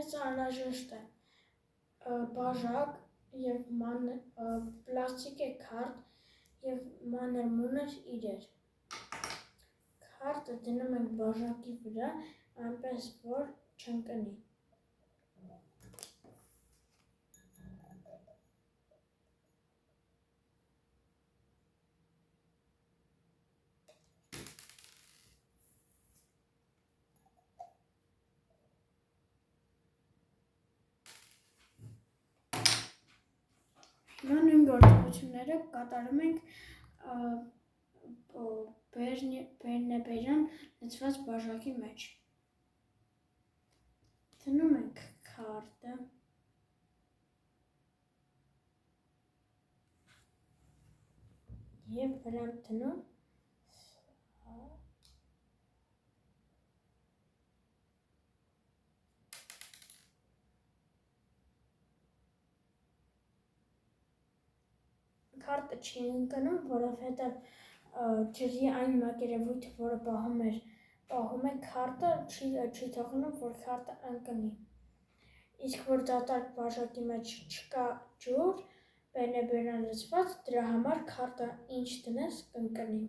Մեզ անհրաժեշտ է բաժակ և պլաստիկե քարտ և մանր-մունր իրեր։ Քարտը դնում ենք բաժակի վրա, այնպես որ չընկնի։ Հիմա նույն գործողությունները կատարում ենք բերնեբերյան լցված բաժակի մեջ։ Դնում ենք քարտը, և վրան դնում քարտը չի ընկնում, որովհետև ջրի այն մակերևույթը, որը պահում է քարտը, չի թողնում, որ քարտը ընկնի։ Իսկ որ դատարկ բաժակի մեջ չկա ջուր, բերնեբերյան լցված, դրա համար քարտը ինչ դնես կընկնի։